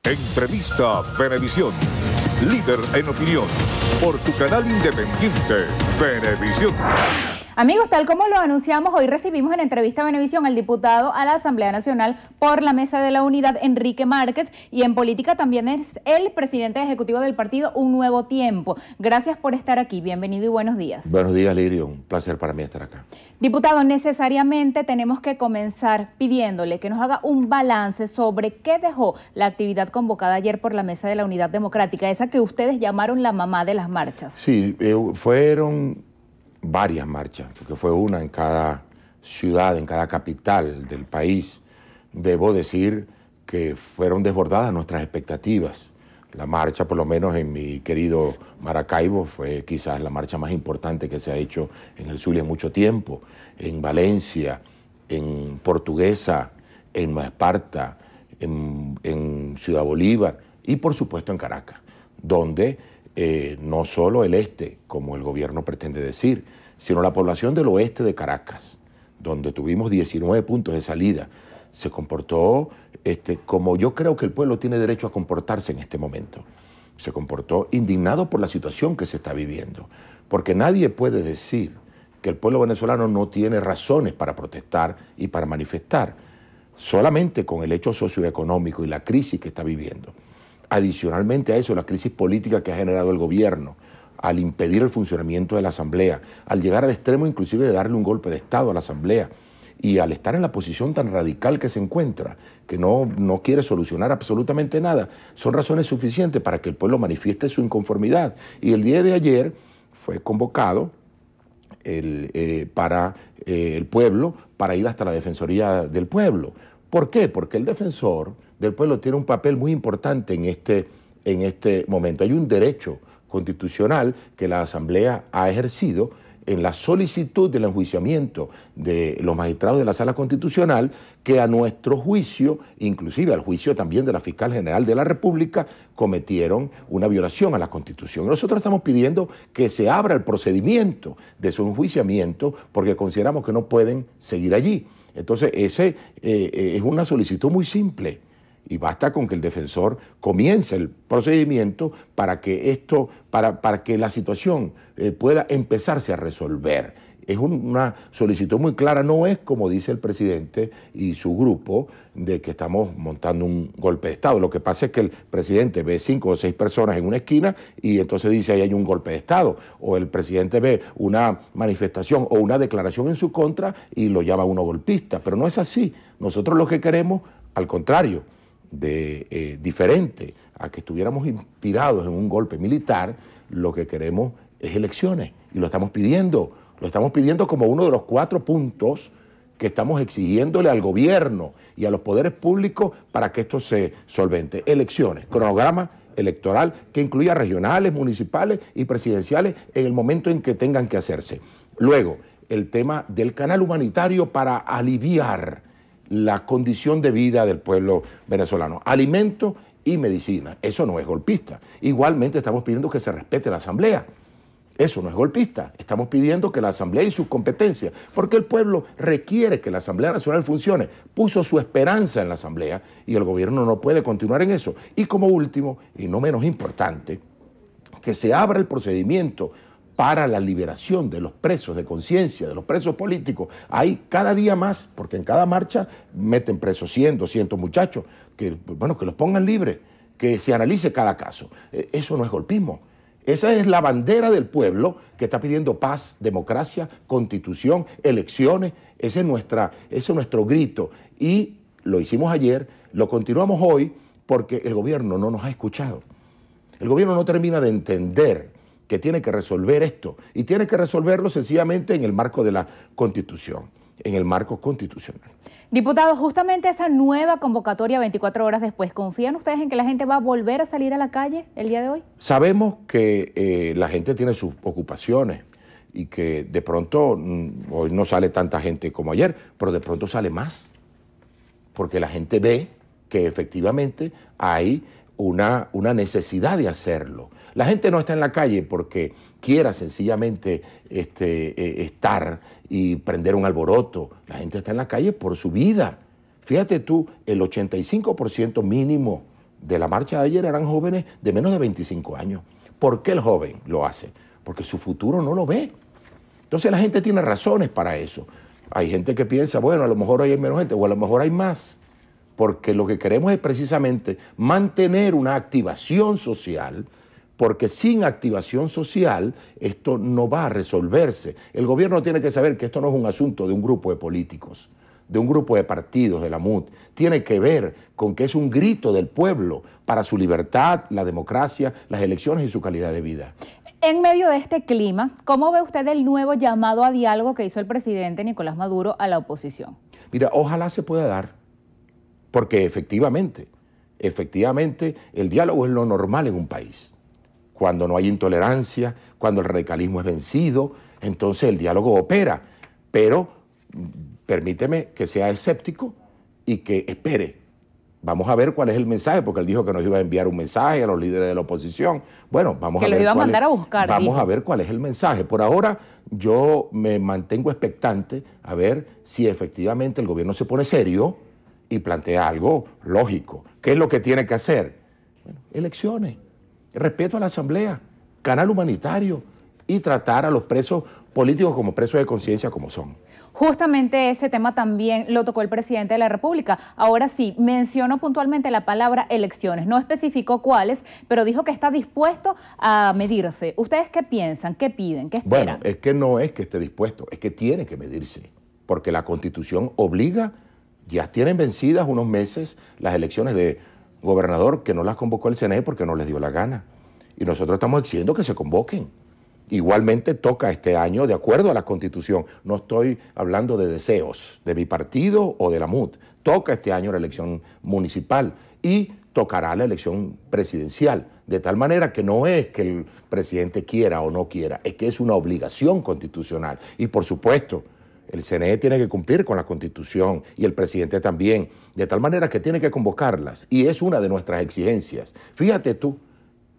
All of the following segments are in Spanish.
Entrevista Venevisión. Líder en opinión. Por tu canal independiente, Venevisión. Amigos, tal como lo anunciamos, hoy recibimos en Entrevista Venevisión al diputado a la Asamblea Nacional por la Mesa de la Unidad, Enrique Márquez, y en política también es el presidente ejecutivo del partido Un Nuevo Tiempo. Gracias por estar aquí, bienvenido y buenos días. Buenos días, Lirio, un placer para mí estar acá. Diputado, necesariamente tenemos que comenzar pidiéndole que nos haga un balance sobre qué dejó la actividad convocada ayer por la Mesa de la Unidad Democrática, esa que ustedes llamaron la mamá de las marchas. Sí, fueron varias marchas, porque fue una en cada ciudad, en cada capital del país. Debo decir que fueron desbordadas nuestras expectativas. La marcha, por lo menos en mi querido Maracaibo, fue quizás la marcha más importante que se ha hecho en el Zulia en mucho tiempo. En Valencia, en Portuguesa, en Esparta, en Ciudad Bolívar y por supuesto en Caracas, donde no solo el este, como el gobierno pretende decir, sino la población del oeste de Caracas, donde tuvimos 19 puntos de salida, se comportó como yo creo que el pueblo tiene derecho a comportarse en este momento. Se comportó indignado por la situación que se está viviendo, porque nadie puede decir que el pueblo venezolano no tiene razones para protestar y para manifestar, solamente con el hecho socioeconómico y la crisis que está viviendo. Adicionalmente a eso, la crisis política que ha generado el gobierno, al impedir el funcionamiento de la Asamblea, al llegar al extremo inclusive de darle un golpe de Estado a la Asamblea, y al estar en la posición tan radical que se encuentra, que no quiere solucionar absolutamente nada, son razones suficientes para que el pueblo manifieste su inconformidad. Y el día de ayer fue convocado para el pueblo para ir hasta la Defensoría del Pueblo. ¿Por qué? Porque el defensor del pueblo tiene un papel muy importante en este momento. Hay un derecho constitucional que la Asamblea ha ejercido en la solicitud del enjuiciamiento de los magistrados de la Sala Constitucional, que a nuestro juicio, inclusive al juicio también de la Fiscal General de la República, cometieron una violación a la Constitución. Nosotros estamos pidiendo que se abra el procedimiento de su enjuiciamiento porque consideramos que no pueden seguir allí. Entonces, es una solicitud muy simple y basta con que el defensor comience el procedimiento para que para que la situación pueda empezarse a resolver. Es una solicitud muy clara, no es como dice el presidente y su grupo de que estamos montando un golpe de Estado. Lo que pasa es que el presidente ve 5 o 6 personas en una esquina y entonces dice ahí hay un golpe de Estado. O el presidente ve una manifestación o una declaración en su contra y lo llama uno golpista. Pero no es así. Nosotros lo que queremos, al contrario, diferente a que estuviéramos inspirados en un golpe militar, lo que queremos es elecciones y lo estamos pidiendo. Lo estamos pidiendo como uno de los 4 puntos que estamos exigiéndole al gobierno y a los poderes públicos para que esto se solvente. Elecciones, cronograma electoral que incluya regionales, municipales y presidenciales en el momento en que tengan que hacerse. Luego, el tema del canal humanitario para aliviar la condición de vida del pueblo venezolano. Alimento y medicina. Eso no es golpista. Igualmente estamos pidiendo que se respete la Asamblea. Eso no es golpista. Estamos pidiendo que la Asamblea y sus competencias, porque el pueblo requiere que la Asamblea Nacional funcione, puso su esperanza en la Asamblea y el gobierno no puede continuar en eso. Y como último, y no menos importante, que se abra el procedimiento para la liberación de los presos de conciencia, de los presos políticos. Hay cada día más, porque en cada marcha meten presos 100, 200 muchachos, que los pongan libres, que se analice cada caso. Eso no es golpismo. Esa es la bandera del pueblo que está pidiendo paz, democracia, constitución, elecciones. Ese es nuestro grito. Y lo hicimos ayer, lo continuamos hoy, porque el gobierno no nos ha escuchado. El gobierno no termina de entender que tiene que resolver esto. Y tiene que resolverlo sencillamente en el marco de la Constitución, en el marco constitucional. Diputado, justamente esa nueva convocatoria 24 horas después, ¿confían ustedes en que la gente va a volver a salir a la calle el día de hoy? Sabemos que la gente tiene sus ocupaciones y que de pronto, hoy no sale tanta gente como ayer, pero de pronto sale más, porque la gente ve que efectivamente hay una necesidad de hacerlo. La gente no está en la calle porque quiera sencillamente estar y prender un alboroto. La gente está en la calle por su vida. Fíjate tú, el 85% mínimo de la marcha de ayer eran jóvenes de menos de 25 años. ¿Por qué el joven lo hace? Porque su futuro no lo ve. Entonces la gente tiene razones para eso. Hay gente que piensa, bueno, a lo mejor hoy hay menos gente o a lo mejor hay más. Porque lo que queremos es precisamente mantener una activación social, porque sin activación social esto no va a resolverse. El gobierno tiene que saber que esto no es un asunto de un grupo de políticos, de un grupo de partidos, de la MUD. Tiene que ver con que es un grito del pueblo para su libertad, la democracia, las elecciones y su calidad de vida. En medio de este clima, ¿cómo ve usted el nuevo llamado a diálogo que hizo el presidente Nicolás Maduro a la oposición? Mira, ojalá se pueda dar, porque efectivamente el diálogo es lo normal en un país. Cuando no hay intolerancia, cuando el radicalismo es vencido, entonces el diálogo opera. Pero permíteme que sea escéptico y que espere. Vamos a ver cuál es el mensaje, porque él dijo que nos iba a enviar un mensaje a los líderes de la oposición. Bueno, vamos a ver. Que los iba a mandar a buscar. Vamos a ver cuál es el mensaje. Por ahora yo me mantengo expectante a ver si efectivamente el gobierno se pone serio y plantea algo lógico. ¿Qué es lo que tiene que hacer? Bueno, elecciones, respeto a la asamblea, canal humanitario y tratar a los presos políticos como presos de conciencia como son. Justamente ese tema también lo tocó el presidente de la República. Ahora sí, mencionó puntualmente la palabra elecciones. No especificó cuáles, pero dijo que está dispuesto a medirse. ¿Ustedes qué piensan? ¿Qué piden? ¿Qué esperan? Bueno, es que no es que esté dispuesto, es que tiene que medirse, porque la Constitución obliga, ya tienen vencidas unos meses las elecciones de gobernador que no las convocó el CNE porque no les dio la gana. Y nosotros estamos exigiendo que se convoquen. Igualmente toca este año, de acuerdo a la Constitución, no estoy hablando de deseos de mi partido o de la MUD, toca este año la elección municipal y tocará la elección presidencial, de tal manera que no es que el presidente quiera o no quiera, es que es una obligación constitucional. Y por supuesto, el CNE tiene que cumplir con la Constitución y el presidente también, de tal manera que tiene que convocarlas y es una de nuestras exigencias. Fíjate tú,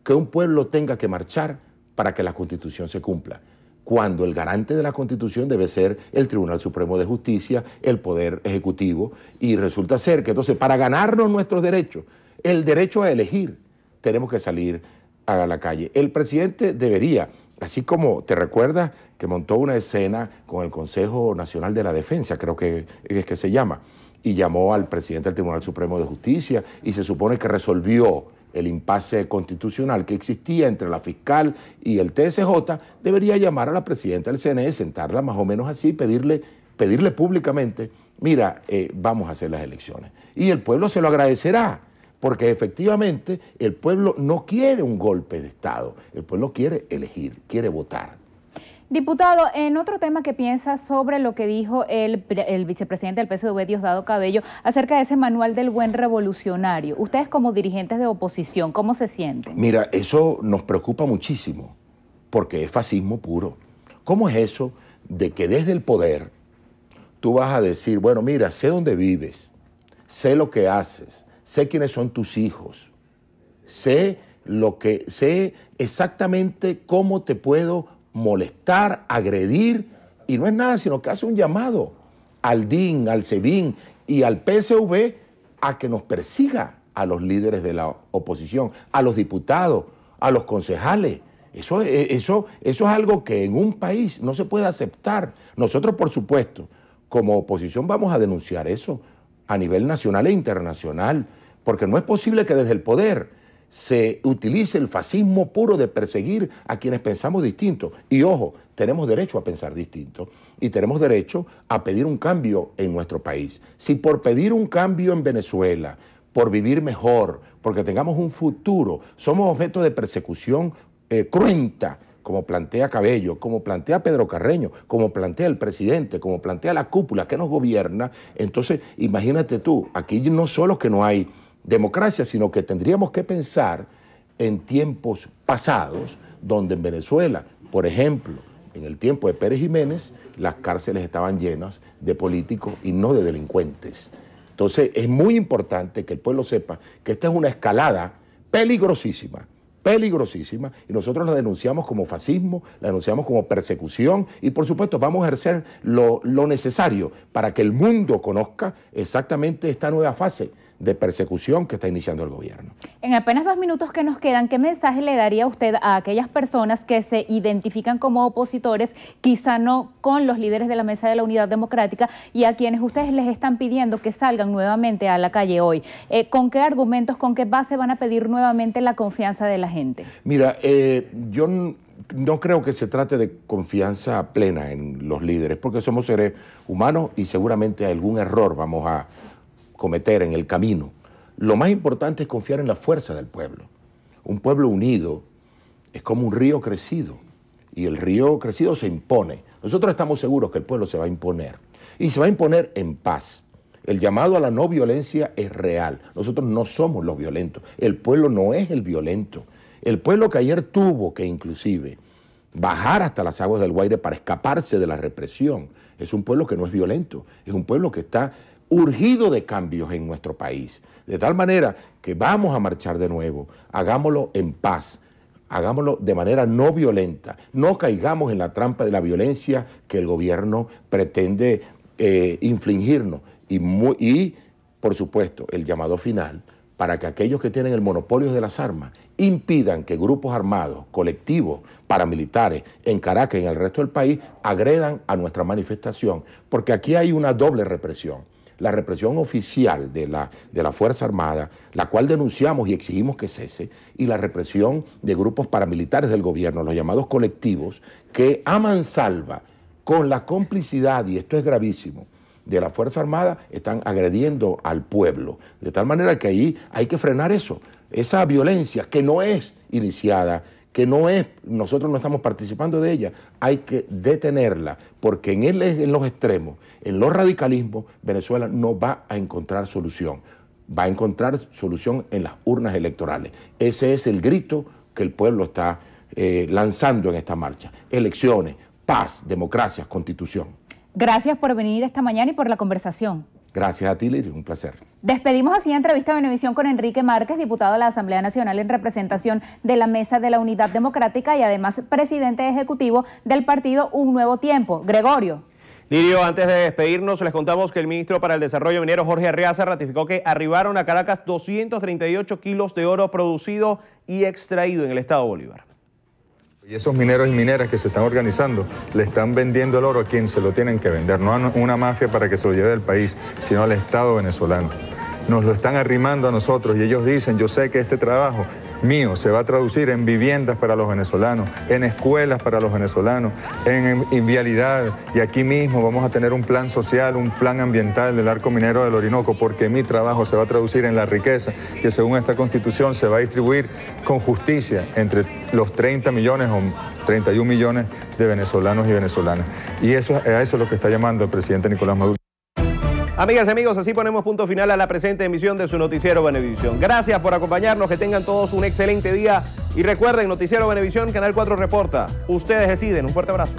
que un pueblo tenga que marchar para que la Constitución se cumpla, cuando el garante de la Constitución debe ser el Tribunal Supremo de Justicia, el Poder Ejecutivo, y resulta ser que entonces para ganarnos nuestros derechos, el derecho a elegir, tenemos que salir a la calle. El presidente debería, así como te recuerdas que montó una escena con el Consejo Nacional de la Defensa, creo que es que se llama, y llamó al presidente del Tribunal Supremo de Justicia y se supone que resolvió el impasse constitucional que existía entre la fiscal y el TSJ, debería llamar a la presidenta del CNE, sentarla más o menos así, pedirle públicamente, mira, vamos a hacer las elecciones. Y el pueblo se lo agradecerá, porque efectivamente el pueblo no quiere un golpe de Estado, el pueblo quiere elegir, quiere votar. Diputado, en otro tema que piensa sobre lo que dijo el vicepresidente del PSV, Diosdado Cabello, acerca de ese manual del buen revolucionario. Ustedes como dirigentes de oposición, ¿cómo se sienten? Mira, eso nos preocupa muchísimo, porque es fascismo puro. ¿Cómo es eso de que desde el poder tú vas a decir, bueno, mira, sé dónde vives, sé lo que haces, sé quiénes son tus hijos, sé exactamente cómo te puedo molestar, agredir, y no es nada sino que hace un llamado al DIN, al SEBIN y al PSV a que nos persiga a los líderes de la oposición, a los diputados, a los concejales. Eso es algo que en un país no se puede aceptar. Nosotros, por supuesto, como oposición vamos a denunciar eso a nivel nacional e internacional, porque no es posible que desde el poder se utilice el fascismo puro de perseguir a quienes pensamos distinto. Y ojo, tenemos derecho a pensar distinto y tenemos derecho a pedir un cambio en nuestro país. Si por pedir un cambio en Venezuela, por vivir mejor, porque tengamos un futuro, somos objeto de persecución cruenta, como plantea Cabello, como plantea Pedro Carreño, como plantea el presidente, como plantea la cúpula que nos gobierna, entonces imagínate tú, aquí no solo que no hay democracia, sino que tendríamos que pensar en tiempos pasados, donde en Venezuela, por ejemplo, en el tiempo de Pérez Jiménez, las cárceles estaban llenas de políticos y no de delincuentes. Entonces es muy importante que el pueblo sepa que esta es una escalada peligrosísima, y nosotros la denunciamos como fascismo, la denunciamos como persecución y por supuesto vamos a ejercer lo necesario para que el mundo conozca exactamente esta nueva fase de persecución que está iniciando el gobierno. En apenas 2 minutos que nos quedan, ¿qué mensaje le daría usted a aquellas personas que se identifican como opositores, quizá no con los líderes de la Mesa de la Unidad Democrática, y a quienes ustedes les están pidiendo que salgan nuevamente a la calle hoy? ¿Con qué argumentos, con qué base van a pedir nuevamente la confianza de la gente? Mira, yo no creo que se trate de confianza plena en los líderes, porque somos seres humanos y seguramente algún error vamos a cometer en el camino. Lo más importante es confiar en la fuerza del pueblo. Un pueblo unido es como un río crecido, y el río crecido se impone. Nosotros estamos seguros que el pueblo se va a imponer, y se va a imponer en paz. El llamado a la no violencia es real. Nosotros no somos los violentos. El pueblo no es el violento. El pueblo que ayer tuvo que inclusive bajar hasta las aguas del Guaire para escaparse de la represión, es un pueblo que no es violento. Es un pueblo que está urgido de cambios en nuestro país. De tal manera que vamos a marchar de nuevo. Hagámoslo en paz. Hagámoslo de manera no violenta. No caigamos en la trampa de la violencia que el gobierno pretende infligirnos. Y, por supuesto, el llamado final para que aquellos que tienen el monopolio de las armas impidan que grupos armados, colectivos, paramilitares en Caracas y en el resto del país agredan a nuestra manifestación, porque aquí hay una doble represión. La represión oficial de la Fuerza Armada, la cual denunciamos y exigimos que cese, y la represión de grupos paramilitares del gobierno, los llamados colectivos, que a mansalva, con la complicidad, y esto es gravísimo, de la Fuerza Armada, están agrediendo al pueblo. De tal manera que ahí hay que frenar eso, esa violencia que no es iniciada, que no es, nosotros no estamos participando de ella, hay que detenerla, porque en los extremos, en los radicalismos, Venezuela no va a encontrar solución. Va a encontrar solución en las urnas electorales. Ese es el grito que el pueblo está lanzando en esta marcha. Elecciones, paz, democracia, constitución. Gracias por venir esta mañana y por la conversación. Gracias a ti, Lirio, un placer. Despedimos así entrevista a Venevisión con Enrique Márquez, diputado de la Asamblea Nacional en representación de la Mesa de la Unidad Democrática y además presidente ejecutivo del partido Un Nuevo Tiempo. Gregorio. Lirio, antes de despedirnos, les contamos que el ministro para el Desarrollo Minero, Jorge Arriaza, ratificó que arribaron a Caracas 238 kilos de oro producido y extraído en el estado Bolívar. Y esos mineros y mineras que se están organizando le están vendiendo el oro a quien se lo tienen que vender, no a una mafia para que se lo lleve del país, sino al Estado venezolano. Nos lo están arrimando a nosotros y ellos dicen, yo sé que este trabajo mío se va a traducir en viviendas para los venezolanos, en escuelas para los venezolanos, en vialidad, y aquí mismo vamos a tener un plan social, un plan ambiental del arco minero del Orinoco, porque mi trabajo se va a traducir en la riqueza que según esta Constitución se va a distribuir con justicia entre los 30 millones o 31 millones de venezolanos y venezolanas. Y a eso es lo que está llamando el presidente Nicolás Maduro. Amigas y amigos, así ponemos punto final a la presente emisión de su Noticiero Venevisión. Gracias por acompañarnos, que tengan todos un excelente día y recuerden, Noticiero Venevisión, Canal 4 reporta. Ustedes deciden. Un fuerte abrazo.